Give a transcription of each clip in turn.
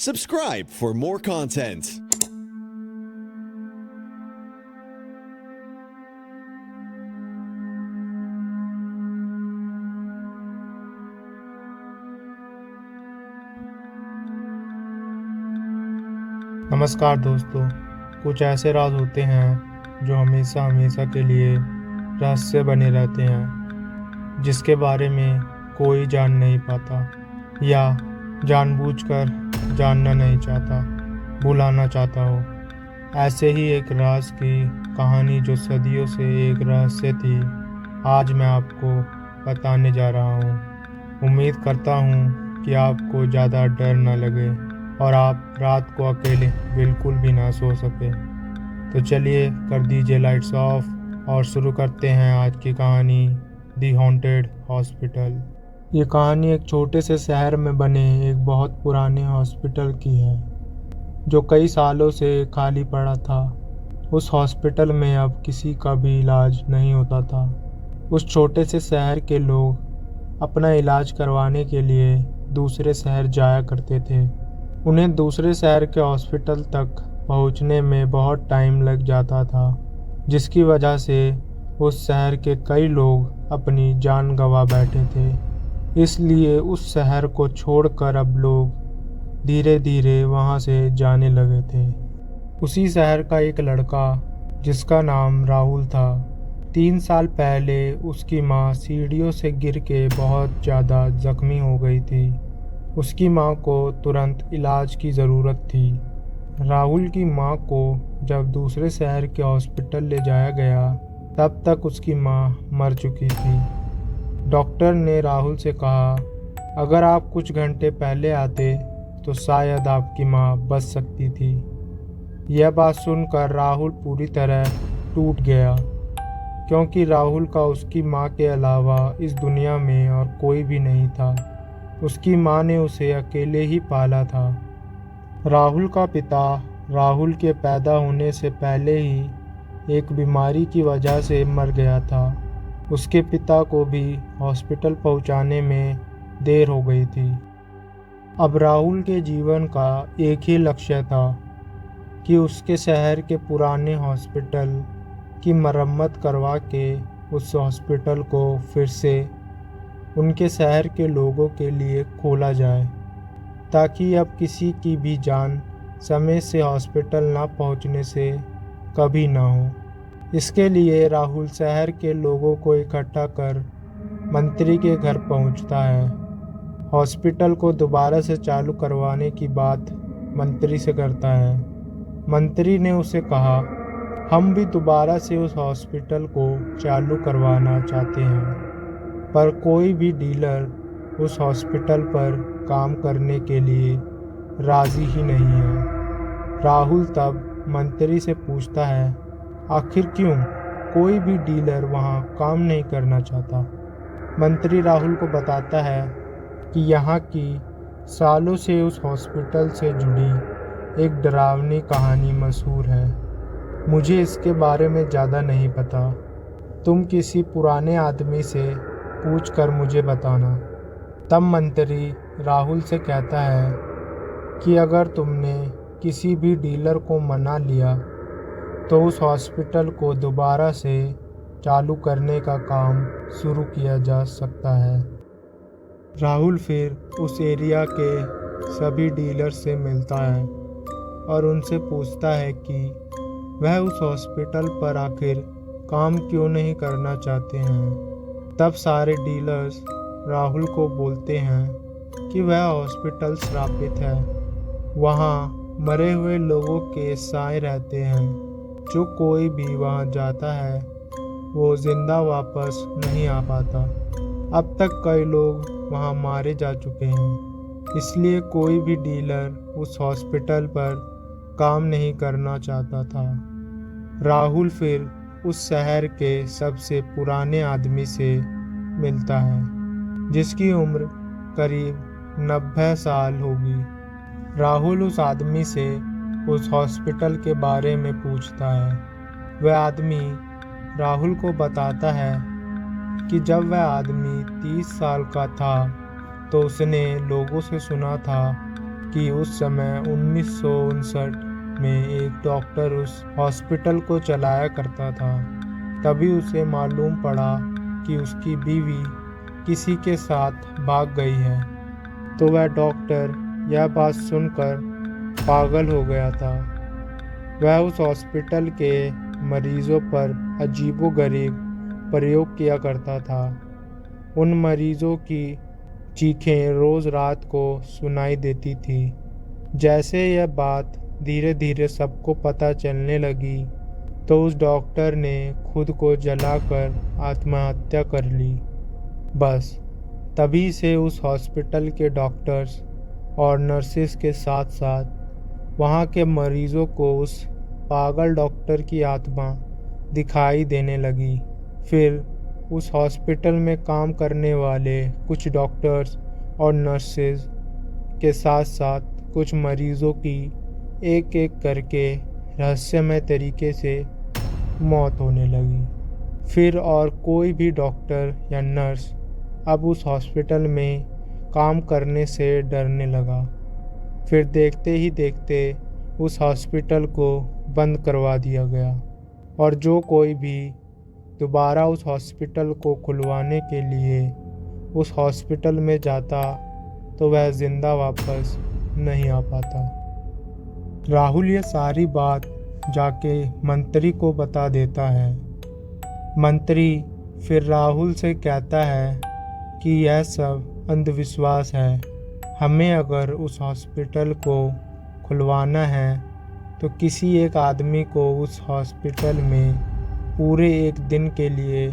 Subscribe for more content. नमस्कार दोस्तों, कुछ ऐसे राज होते हैं जो हमेशा हमेशा के लिए रहस्य बने रहते हैं, जिसके बारे में कोई जान नहीं पाता या जानबूझकर जानना नहीं चाहता, भुलाना चाहता हो। ऐसे ही एक राज की कहानी जो सदियों से एक रहस्य थी, आज मैं आपको बताने जा रहा हूँ। उम्मीद करता हूँ कि आपको ज़्यादा डर न लगे और आप रात को अकेले बिल्कुल भी ना सो सके। तो चलिए कर दीजिए लाइट्स ऑफ और शुरू करते हैं आज की कहानी, दी हॉन्टेड हॉस्पिटल। ये कहानी एक छोटे से शहर में बने एक बहुत पुराने हॉस्पिटल की है, जो कई सालों से खाली पड़ा था। उस हॉस्पिटल में अब किसी का भी इलाज नहीं होता था। उस छोटे से शहर के लोग अपना इलाज करवाने के लिए दूसरे शहर जाया करते थे। उन्हें दूसरे शहर के हॉस्पिटल तक पहुंचने में बहुत टाइम लग जाता था, जिसकी वजह से उस शहर के कई लोग अपनी जान गंवा बैठे थे। इसलिए उस शहर को छोड़कर अब लोग धीरे धीरे वहां से जाने लगे थे। उसी शहर का एक लड़का जिसका नाम राहुल था, 3 साल पहले उसकी माँ सीढ़ियों से गिर के बहुत ज़्यादा जख्मी हो गई थी। उसकी माँ को तुरंत इलाज की ज़रूरत थी। राहुल की माँ को जब दूसरे शहर के हॉस्पिटल ले जाया गया, तब तक उसकी माँ मर चुकी थी। डॉक्टर ने राहुल से कहा, अगर आप कुछ घंटे पहले आते तो शायद आपकी माँ बच सकती थी। यह बात सुनकर राहुल पूरी तरह टूट गया, क्योंकि राहुल का उसकी माँ के अलावा इस दुनिया में और कोई भी नहीं था। उसकी माँ ने उसे अकेले ही पाला था। राहुल का पिता राहुल के पैदा होने से पहले ही एक बीमारी की वजह से मर गया था। उसके पिता को भी हॉस्पिटल पहुंचाने में देर हो गई थी। अब राहुल के जीवन का एक ही लक्ष्य था कि उसके शहर के पुराने हॉस्पिटल की मरम्मत करवा के उस हॉस्पिटल को फिर से उनके शहर के लोगों के लिए खोला जाए, ताकि अब किसी की भी जान समय से हॉस्पिटल ना पहुंचने से कभी ना हो। इसके लिए राहुल शहर के लोगों को इकट्ठा कर मंत्री के घर पहुंचता है। हॉस्पिटल को दोबारा से चालू करवाने की बात मंत्री से करता है। मंत्री ने उसे कहा, हम भी दोबारा से उस हॉस्पिटल को चालू करवाना चाहते हैं, पर कोई भी डीलर उस हॉस्पिटल पर काम करने के लिए राज़ी ही नहीं है। राहुल तब मंत्री से पूछता है, आखिर क्यों कोई भी डीलर वहाँ काम नहीं करना चाहता। मंत्री राहुल को बताता है कि यहाँ की सालों से उस हॉस्पिटल से जुड़ी एक डरावनी कहानी मशहूर है। मुझे इसके बारे में ज़्यादा नहीं पता, तुम किसी पुराने आदमी से पूछ कर मुझे बताना। तब मंत्री राहुल से कहता है कि अगर तुमने किसी भी डीलर को मना लिया तो उस हॉस्पिटल को दोबारा से चालू करने का काम शुरू किया जा सकता है। राहुल फिर उस एरिया के सभी डीलर से मिलता है और उनसे पूछता है कि वह उस हॉस्पिटल पर आखिर काम क्यों नहीं करना चाहते हैं। तब सारे डीलर्स राहुल को बोलते हैं कि वह हॉस्पिटल श्रापित है। वहाँ मरे हुए लोगों के साए रहते हैं। जो कोई भी वहाँ जाता है वो जिंदा वापस नहीं आ पाता। अब तक कई लोग वहाँ मारे जा चुके हैं, इसलिए कोई भी डीलर उस हॉस्पिटल पर काम नहीं करना चाहता था। राहुल फिर उस शहर के सबसे पुराने आदमी से मिलता है, जिसकी उम्र करीब 90 साल होगी। राहुल उस आदमी से उस हॉस्पिटल के बारे में पूछता है। वह आदमी राहुल को बताता है कि जब वह आदमी 30 साल का था तो उसने लोगों से सुना था कि उस समय 1959 में एक डॉक्टर उस हॉस्पिटल को चलाया करता था। तभी उसे मालूम पड़ा कि उसकी बीवी किसी के साथ भाग गई है। तो वह डॉक्टर यह बात सुनकर पागल हो गया था। वह उस हॉस्पिटल के मरीजों पर अजीबोगरीब प्रयोग किया करता था। उन मरीजों की चीखें रोज़ रात को सुनाई देती थी। जैसे यह बात धीरे धीरे सबको पता चलने लगी तो उस डॉक्टर ने खुद को जलाकर आत्महत्या कर ली। बस तभी से उस हॉस्पिटल के डॉक्टर्स और नर्सेस के साथ साथ वहाँ के मरीजों को उस पागल डॉक्टर की आत्मा दिखाई देने लगी। फिर उस हॉस्पिटल में काम करने वाले कुछ डॉक्टर्स और नर्सेस के साथ साथ कुछ मरीजों की एक एक करके रहस्यमय तरीके से मौत होने लगी। फिर और कोई भी डॉक्टर या नर्स अब उस हॉस्पिटल में काम करने से डरने लगा। फिर देखते ही देखते उस हॉस्पिटल को बंद करवा दिया गया और जो कोई भी दोबारा उस हॉस्पिटल को खुलवाने के लिए उस हॉस्पिटल में जाता तो वह जिंदा वापस नहीं आ पाता। राहुल ये सारी बात जाके मंत्री को बता देता है। मंत्री फिर राहुल से कहता है कि यह सब अंधविश्वास है। हमें अगर उस हॉस्पिटल को खुलवाना है तो किसी एक आदमी को उस हॉस्पिटल में पूरे एक दिन के लिए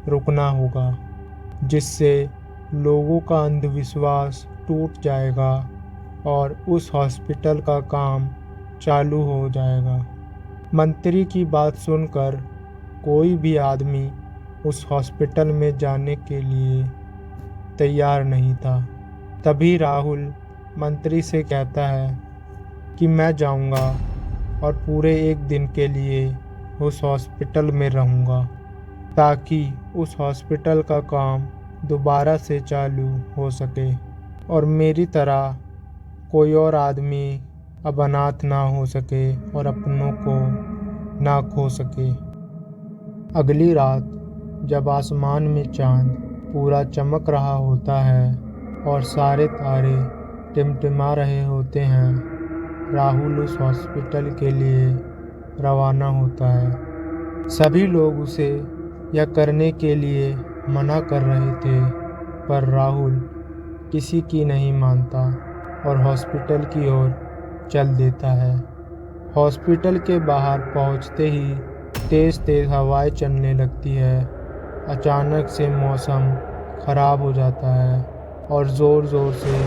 रुकना होगा, जिससे लोगों का अंधविश्वास टूट जाएगा और उस हॉस्पिटल का काम चालू हो जाएगा। मंत्री की बात सुनकर कोई भी आदमी उस हॉस्पिटल में जाने के लिए तैयार नहीं था। तभी राहुल मंत्री से कहता है कि मैं जाऊंगा और पूरे एक दिन के लिए उस हॉस्पिटल में रहूंगा ताकि उस हॉस्पिटल का काम दोबारा से चालू हो सके और मेरी तरह कोई और आदमी अब अनाथ ना हो सके और अपनों को ना खो सके। अगली रात जब आसमान में चांद पूरा चमक रहा होता है और सारे तारे टिमटिमा रहे होते हैं, राहुल उस हॉस्पिटल के लिए रवाना होता है। सभी लोग उसे यह करने के लिए मना कर रहे थे, पर राहुल किसी की नहीं मानता और हॉस्पिटल की ओर चल देता है। हॉस्पिटल के बाहर पहुंचते ही तेज़ तेज़ हवाएं चलने लगती है। अचानक से मौसम ख़राब हो जाता है और ज़ोर ज़ोर से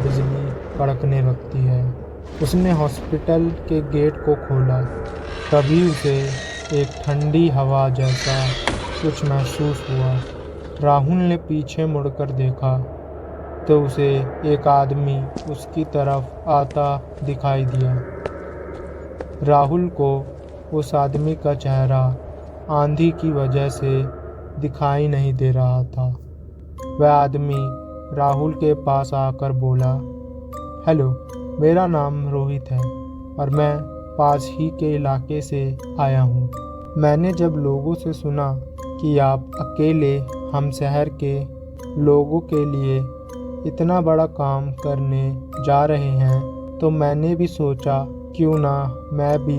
बिजली कड़कने लगती है। उसने हॉस्पिटल के गेट को खोला, तभी उसे एक ठंडी हवा जैसा कुछ महसूस हुआ। राहुल ने पीछे मुड़कर देखा तो उसे एक आदमी उसकी तरफ आता दिखाई दिया। राहुल को उस आदमी का चेहरा आंधी की वजह से दिखाई नहीं दे रहा था। वह आदमी राहुल के पास आकर बोला, हेलो, मेरा नाम रोहित है और मैं पास ही के इलाके से आया हूँ। मैंने जब लोगों से सुना कि आप अकेले हम शहर के लोगों के लिए इतना बड़ा काम करने जा रहे हैं तो मैंने भी सोचा क्यों ना मैं भी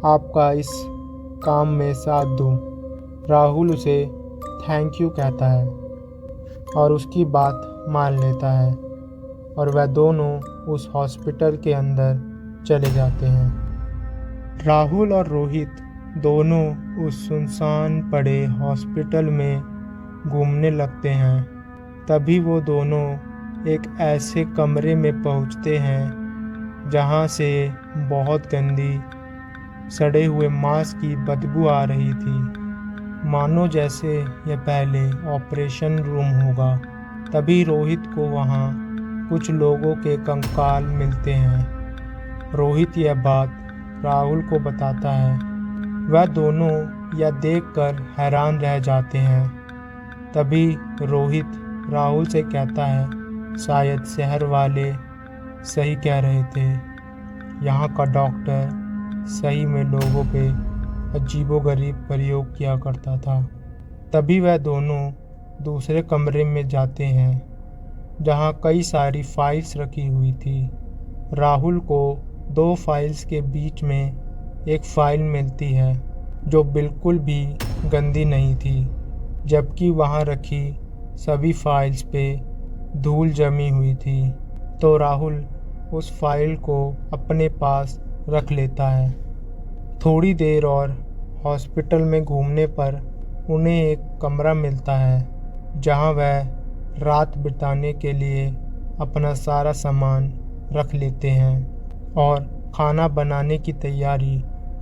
आपका इस काम में साथ दूं। राहुल उसे थैंक यू कहता है और उसकी बात मान लेता है और वह दोनों उस हॉस्पिटल के अंदर चले जाते हैं। राहुल और रोहित दोनों उस सुनसान पड़े हॉस्पिटल में घूमने लगते हैं। तभी वो दोनों एक ऐसे कमरे में पहुंचते हैं जहां से बहुत गंदी सड़े हुए मांस की बदबू आ रही थी, मानो जैसे यह पहले ऑपरेशन रूम होगा। तभी रोहित को वहां कुछ लोगों के कंकाल मिलते हैं। रोहित यह बात राहुल को बताता है। वह दोनों यह देखकर हैरान रह जाते हैं। तभी रोहित राहुल से कहता है, शायद शहर वाले सही कह रहे थे। यहाँ का डॉक्टर सही में लोगों पे अजीबोगरीब प्रयोग किया करता था। तभी वह दोनों दूसरे कमरे में जाते हैं जहाँ कई सारी फाइल्स रखी हुई थी। राहुल को 2 फाइल्स के बीच में एक फाइल मिलती है जो बिल्कुल भी गंदी नहीं थी, जबकि वहाँ रखी सभी फाइल्स पे धूल जमी हुई थी। तो राहुल उस फाइल को अपने पास रख लेता है। थोड़ी देर और हॉस्पिटल में घूमने पर उन्हें एक कमरा मिलता है जहाँ वह रात बिताने के लिए अपना सारा सामान रख लेते हैं और खाना बनाने की तैयारी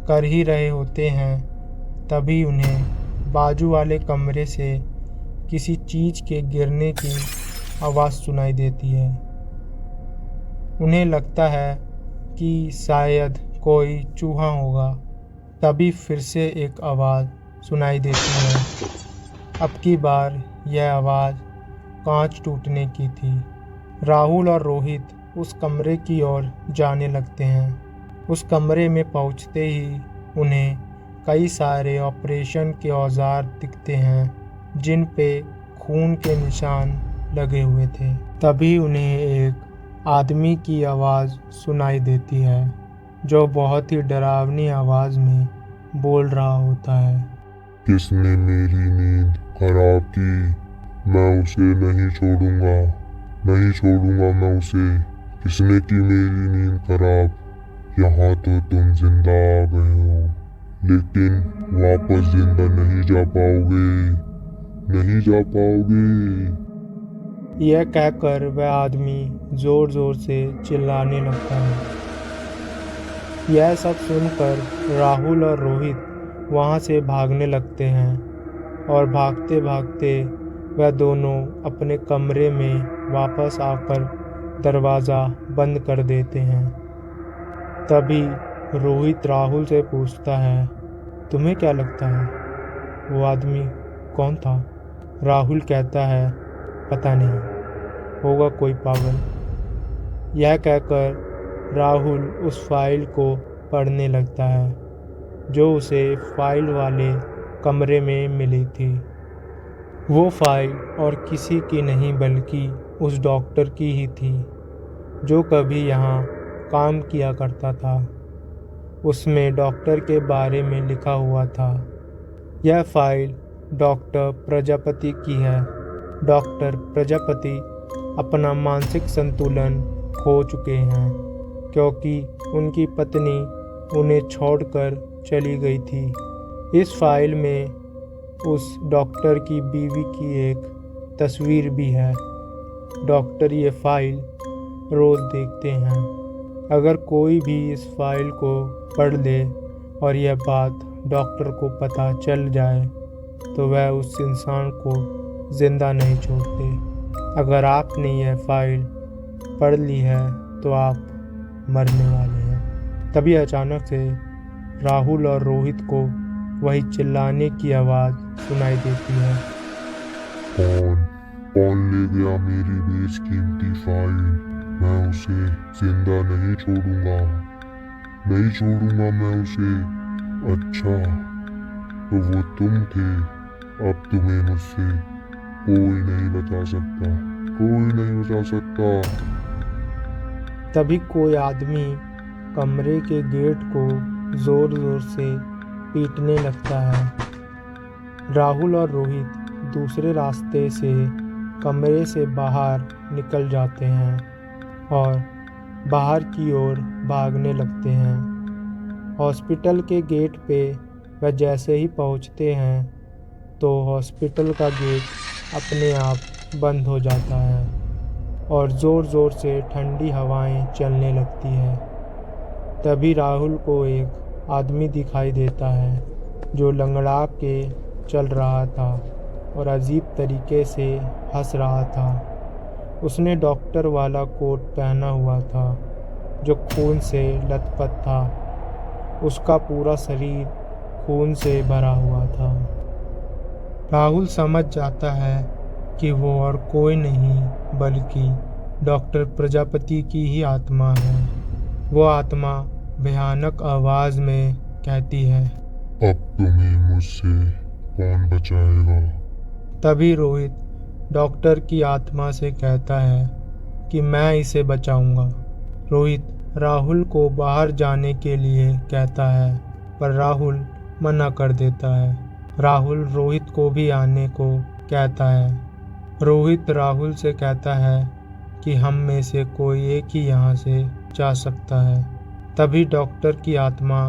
कर ही रहे होते हैं। तभी उन्हें बाजू वाले कमरे से किसी चीज़ के गिरने की आवाज़ सुनाई देती है। उन्हें लगता है कि शायद कोई चूहा होगा। तभी फिर से एक आवाज़ सुनाई देती है। अब की बार यह आवाज़ कांच टूटने की थी। राहुल और रोहित उस कमरे की ओर जाने लगते हैं। उस कमरे में पहुंचते ही उन्हें कई सारे ऑपरेशन के औजार दिखते हैं जिन पे खून के निशान लगे हुए थे। तभी उन्हें एक आदमी की आवाज़ सुनाई देती है जो बहुत ही डरावनी आवाज़ में बोल रहा होता है। किसने मेरी नींद खराब की? मैं उसे नहीं छोड़ूंगा, नहीं छोड़ूंगा मैं उसे। किसने की मेरी नींद खराब? यहाँ तो तुम जिंदा आ गए हो, लेकिन वापस जिंदा नहीं जा पाओगे, नहीं जा पाओगे। यह कहकर वह आदमी जोर जोर से चिल्लाने लगता है। यह सब सुनकर राहुल और रोहित वहाँ से भागने लगते हैं और भागते भागते वह दोनों अपने कमरे में वापस आकर दरवाज़ा बंद कर देते हैं। तभी रोहित राहुल से पूछता है, तुम्हें क्या लगता है वो आदमी कौन था? राहुल कहता है, पता नहीं, होगा कोई पागल। यह कहकर राहुल उस फाइल को पढ़ने लगता है जो उसे फाइल वाले कमरे में मिली थी। वो फाइल और किसी की नहीं बल्कि उस डॉक्टर की ही थी जो कभी यहाँ काम किया करता था। उसमें डॉक्टर के बारे में लिखा हुआ था। यह फाइल डॉक्टर प्रजापति की है। डॉक्टर प्रजापति अपना मानसिक संतुलन खो चुके हैं क्योंकि उनकी पत्नी उन्हें छोड़कर चली गई थी। इस फाइल में उस डॉक्टर की बीवी की एक तस्वीर भी है। डॉक्टर ये फाइल रोज़ देखते हैं। अगर कोई भी इस फाइल को पढ़ ले और यह बात डॉक्टर को पता चल जाए तो वह उस इंसान को ज़िंदा नहीं छोड़ते। अगर आपने यह फाइल पढ़ ली है तो आप मरने वाले हैं। तभी अचानक से राहुल और रोहित को वही चिल्लाने की आवाज़ सुनाई देती है। कौन ले गया मेरी बेशकीमती फाइल? मैं उसे जिंदा नहीं छोड़ूंगा, नहीं छोड़ूंगा मैं उसे। अच्छा, तो वो तुम थे। अब तुम्हें मुझसे कोई नहीं बचा सकता, कोई नहीं बचा सकता। तभी कोई आदमी कमरे के गेट को ज़ोर ज़ोर से पीटने लगता है। राहुल और रोहित दूसरे रास्ते से कमरे से बाहर निकल जाते हैं और बाहर की ओर भागने लगते हैं। हॉस्पिटल के गेट पे वह जैसे ही पहुंचते हैं तो हॉस्पिटल का गेट अपने आप बंद हो जाता है और ज़ोर ज़ोर से ठंडी हवाएं चलने लगती है। तभी राहुल को एक आदमी दिखाई देता है जो लंगड़ा के चल रहा था और अजीब तरीके से हंस रहा था। उसने डॉक्टर वाला कोट पहना हुआ था जो खून से लथपथ था। उसका पूरा शरीर खून से भरा हुआ था। राहुल समझ जाता है कि वो और कोई नहीं बल्कि डॉक्टर प्रजापति की ही आत्मा है। वो आत्मा भयानक आवाज में कहती है, अब तुम्हें मुझसे कौन बचाएगा? तभी रोहित डॉक्टर की आत्मा से कहता है कि मैं इसे बचाऊंगा। रोहित राहुल को बाहर जाने के लिए कहता है, पर राहुल मना कर देता है। राहुल रोहित को भी आने को कहता है। रोहित राहुल से कहता है कि हम में से कोई एक ही यहाँ से जा सकता है। तभी डॉक्टर की आत्मा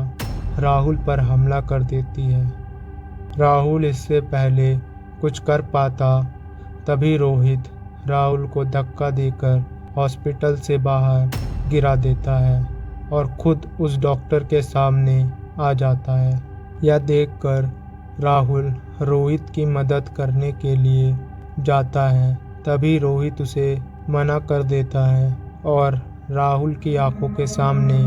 राहुल पर हमला कर देती है। राहुल इससे पहले कुछ कर पाता, तभी रोहित राहुल को धक्का देकर हॉस्पिटल से बाहर गिरा देता है और खुद उस डॉक्टर के सामने आ जाता है। यह देखकर राहुल रोहित की मदद करने के लिए जाता है, तभी रोहित उसे मना कर देता है और राहुल की आंखों के सामने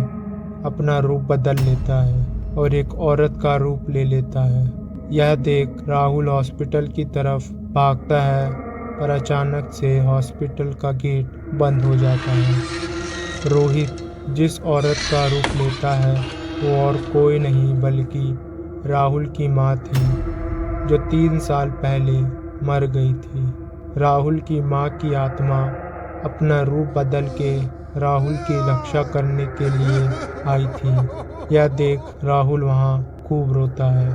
अपना रूप बदल लेता है और एक औरत का रूप ले लेता है। यह देख राहुल हॉस्पिटल की तरफ भागता है, पर अचानक से हॉस्पिटल का गेट बंद हो जाता है। रोहित जिस औरत का रूप लेता है वो और कोई नहीं बल्कि राहुल की माँ थी, जो 3 साल पहले मर गई थी। राहुल की माँ की आत्मा अपना रूप बदल के राहुल की रक्षा करने के लिए आई थी। यह देख राहुल वहाँ खूब रोता है।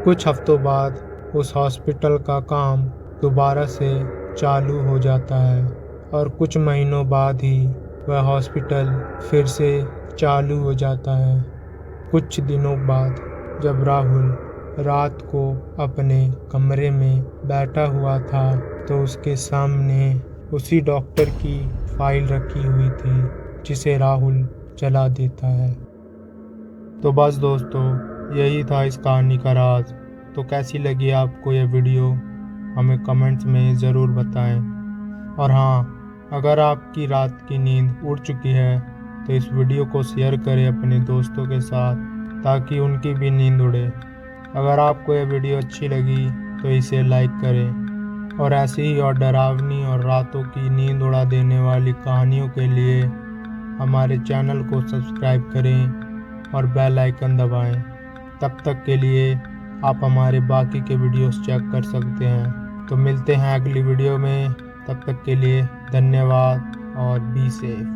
कुछ हफ्तों बाद उस हॉस्पिटल का काम दोबारा से चालू हो जाता है और कुछ महीनों बाद ही वह हॉस्पिटल फिर से चालू हो जाता है। कुछ दिनों बाद जब राहुल रात को अपने कमरे में बैठा हुआ था तो उसके सामने उसी डॉक्टर की फाइल रखी हुई थी, जिसे राहुल जला देता है। तो बस दोस्तों, यही था इस कहानी का राज। तो कैसी लगी आपको यह वीडियो, हमें कमेंट्स में ज़रूर बताएं। और हाँ, अगर आपकी रात की नींद उड़ चुकी है तो इस वीडियो को शेयर करें अपने दोस्तों के साथ, ताकि उनकी भी नींद उड़े। अगर आपको यह वीडियो अच्छी लगी तो इसे लाइक करें और ऐसे ही और डरावनी और रातों की नींद उड़ा देने वाली कहानियों के लिए हमारे चैनल को सब्सक्राइब करें और बेल आइकन दबाएं। तब तक के लिए आप हमारे बाकी के वीडियोस चेक कर सकते हैं। तो मिलते हैं अगली वीडियो में, तब तक के लिए धन्यवाद और बी सेफ।